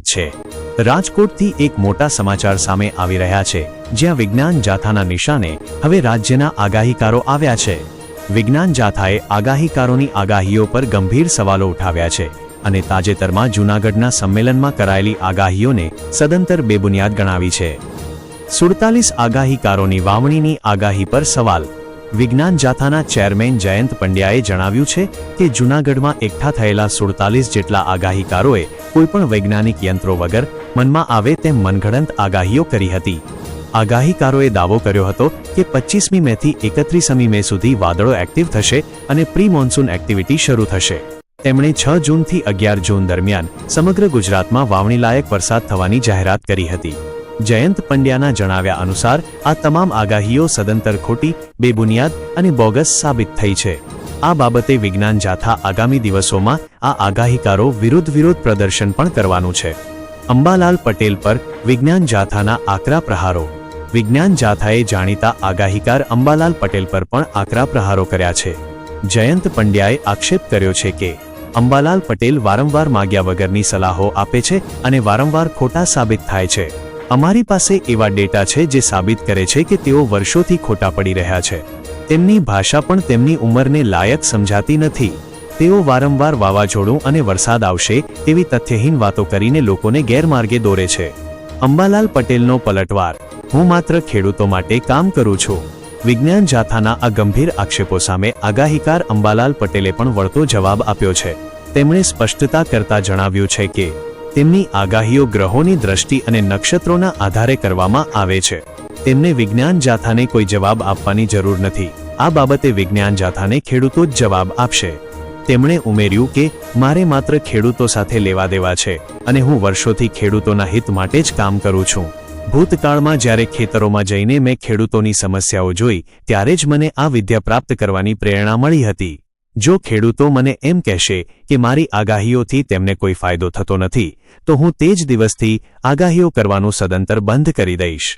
સ્વાગત છે। રાજકોટથી એક મોટા સમાચાર સામે આવી રહ્યા છે, જ્યાં વિજ્ઞાન જાથાના નિશાને હવે રાજ્યના આગાહીકારો આવ્યા છે। વિજ્ઞાન જાથાએ આગાહીકારોની આગાહીઓ પર ગંભીર સવાલો ઉઠાવ્યા છે અને તાજેતરમાં જૂનાગઢના સંમેલનમાં કરાયેલી આગાહીઓને સદંતર બેબુનિયાદ ગણાવી છે। 47 આગાહીકારોની વાવણીની આગાહી પર સવાલ। વિજ્ઞાન જાથાના ચેરમેન જયંત પંડ્યાએ જણાવ્યું છે કે જૂનાગઢમાં એકઠા થયેલા 47 જેટલા આગાહીકારોએ કોઈપણ વૈજ્ઞાનિક યંત્રો વગર મનમાં આવે તેમ મનગઢંત આગાહીઓ કરી હતી। આગાહીકારોએ દાવો કર્યો હતો કે 25મી મેથી 31મી મે સુધી વાદળો એક્ટિવ થશે અને પ્રી મોન્સૂન એક્ટિવિટી શરૂ થશે। તેમણે 6 જૂનથી 11 જૂન દરમિયાન સમગ્ર ગુજરાતમાં વાવણીલાયક વરસાદ થવાની જાહેરાત કરી હતી। જયંત પંડ્યાના જણાવ્યા અનુસાર આ તમામ આગાહીઓ સદંતર ખોટી, બેબુનિયાદ અને બોગસ સાબિત થઈ છે। આ બાબતે વિજ્ઞાન જાથા આગામી દિવસોમાં આ આગાહીકારો વિરુદ્ધ પ્રદર્શન પણ કરવાનું છે। અંબાલાલ પટેલ પર વિજ્ઞાન જાથાના આકરા પ્રહારો। વિજ્ઞાન જાથાએ જાણીતા આગાહીકાર અંબાલાલ પટેલ પર પણ આકરા પ્રહારો કર્યા છે। જયંત પંડ્યાએ આક્ષેપ કર્યો છે કે અંબાલાલ પટેલ વારંવાર માગ્યા વગરની સલાહો આપે છે અને વારંવાર ખોટા સાબિત થાય છે। અમારી પાસે એવા ડેટા છે જે સાબિત કરે છે કે તેઓ વર્ષોથી ખોટા પડી રહ્યા છે। તેમની ભાષા પણ તેમની ઉંમરને લાયક સમજાતી નથી। તેઓ વારંવાર વાવાઝોડું અને વરસાદ આવશે તેવી તથ્યહીન વાતો કરીને લોકોને ગેરમાર્ગે દોરે છે। અંબાલાલ પટેલનો પલટવાર। હું માત્ર ખેડૂતો માટે કામ કરું છું। વિજ્ઞાન જાથાના આ ગંભીર આક્ષેપો સામે આગાહીકાર અંબાલાલ પટેલે પણ વળતો જવાબ આપ્યો છે। તેમણે સ્પષ્ટતા કરતા જણાવ્યું છે કે તેમની આગાહીઓ ગ્રહોની દ્રષ્ટિ અને નક્ષત્રોના આધારે કરવામાં આવે છે। તેમને વિજ્ઞાન જાથાને કોઈ જવાબ આપવાની જરૂર નથી। આ બાબતે વિજ્ઞાન જાથાને ખેડૂતો જ જવાબ આપશે। તેમણે ઉમેર્યું કે મારે માત્ર ખેડૂતો સાથે લેવા દેવા છે અને હું વર્ષોથી ખેડૂતોના હિત માટે જ કામ કરું છું। ભૂતકાળમાં જ્યારે ખેતરોમાં જઈને મેં ખેડૂતોની સમસ્યાઓ જોઈ ત્યારે જ મને આ વિદ્યા પ્રાપ્ત કરવાની પ્રેરણા મળી હતી। જો ખેડૂતો મને એમ કહેશે કે મારી આગાહીઓથી તેમને કોઈ ફાયદો થતો નથી, તો હું તે જ દિવસથી આગાહીઓ કરવાનું સદંતર બંધ કરી દઈશ।